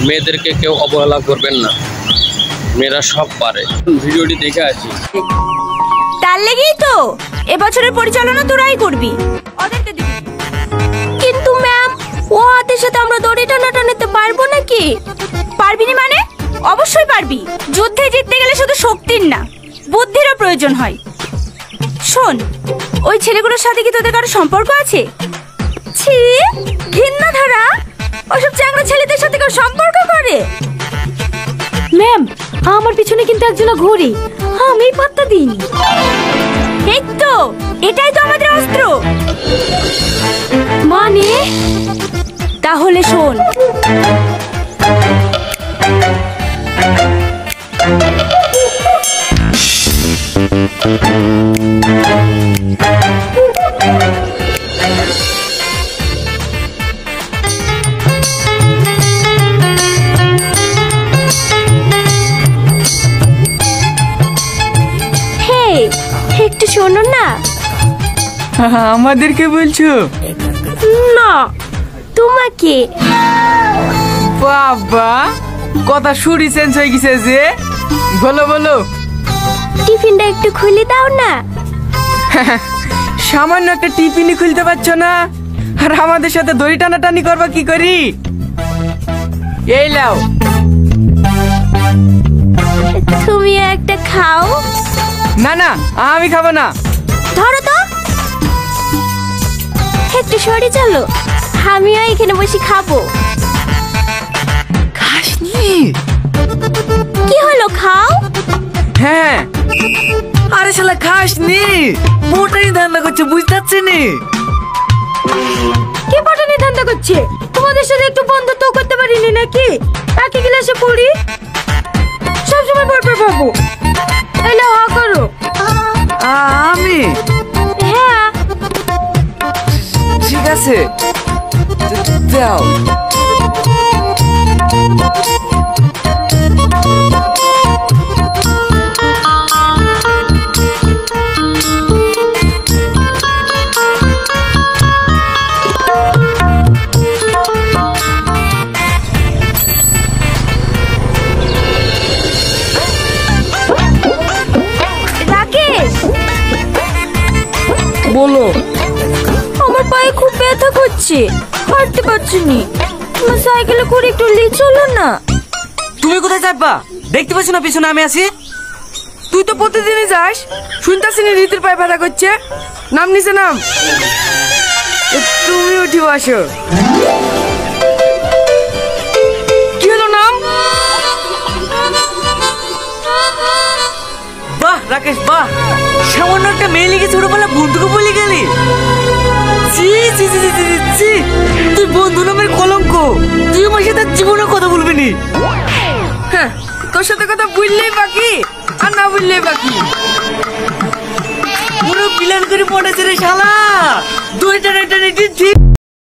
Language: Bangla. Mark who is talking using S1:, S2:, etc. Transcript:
S1: মেয়েদেরকে কেউ অবহেলা করবেন না, মেয়েরা সব পারে। ভিডিওটি দেখে আসি।
S2: তার লেগেই তো এবছরের পরিচালনা তোরাই করবি, ওদেরকে দিবি। কিন্তু ম্যাম, ও হাতের সাথে আমরা দড়ি টানাতে পারবো নাকি? পারবি না মানে? অবশ্যই পারবি। যুদ্ধে জিততে গেলে শুধু শক্তির না, বুদ্ধিরও প্রয়োজন হয়। শোন, ওই ছেলেগুলোর সাথে কি তোদের কারো সম্পর্ক আছে? ছি, ঘৃণা ধারা। ওসব চ্যাংড়া ছেলেদের সাথে কেউ সম্পর্ক করে? ম্যাম, আমার পিছনে কিন্তু একজন ঘুরে, আমি পাত্তা দিইনি। এই তো, এটাই তো আমাদের অস্ত্র। মানে? তাহলে শোন, একটু শোনো না।
S3: আমাদেরকে বলছো?
S2: না, তোমাকে।
S3: বাবা, কথা শুরি চেঞ্জ হয়ে গেছে যে। বলো বলো।
S2: টিফিনটা একটু খুলে দাও না।
S3: সামান্য একটা টিফিনই খুলতে পারছো না, আর আমাদের সাথে দড়ি টানাটানি করবা কি করি? এই লাও।
S2: তুমি একটা খাও।
S3: না না, আমি খাবো না।
S2: ধরো তো, একটু সরে চলো, আমিও এখানে বসে খাবো।
S3: খাসনি?
S2: কি হলো, খাও।
S3: হ্যাঁ। আরে শালা খাসনি, মোটাই ধান্দা করছে, বুঝতে পারছি নি।
S2: কি পটানি ধান্দা করছে? তোমাদের সাথে একটু বন্ধুত্ব করতে পারিনি নাকি? একই ক্লাসে পড়ি, সবসময় পড়বে ভাবো। এলো হা করো।
S3: আমি?
S2: হ্যাঁ।
S3: ঠিক আছে, দাও। বলো।
S2: আমার পায়ে খুব ব্যথা করছে, হাঁটতে পারছি না। আমার সাইকেলে করে একটু নিয়ে চলো না।
S3: তুমি কোথায় যাবা? দেখতে পাচ্ছ না পিছনে আমি আছি? তুই তো প্রতিদিনই যাস, শুনতেছি না রীতির পায়ে ব্যথা করছে। নাম নিচে নাম। তুমি উঠি বসো। কি হলো নাম? বাহ রাকেশ, বাহ। সামান্য একটা মেয়ে লিখে ছোটবেলা বন্ধুকে বলে গেলি। তুই বন্ধু নামের কলঙ্ক। তুই আমার সাথে জীবনে কথা বলবি নি। হ্যাঁ, তোর সাথে কথা বললেই বাকি, আর না বললেই বাকি। পুরো প্ল্যান করে পড়েছে রে শালা। দুইটা দিচ্ছি।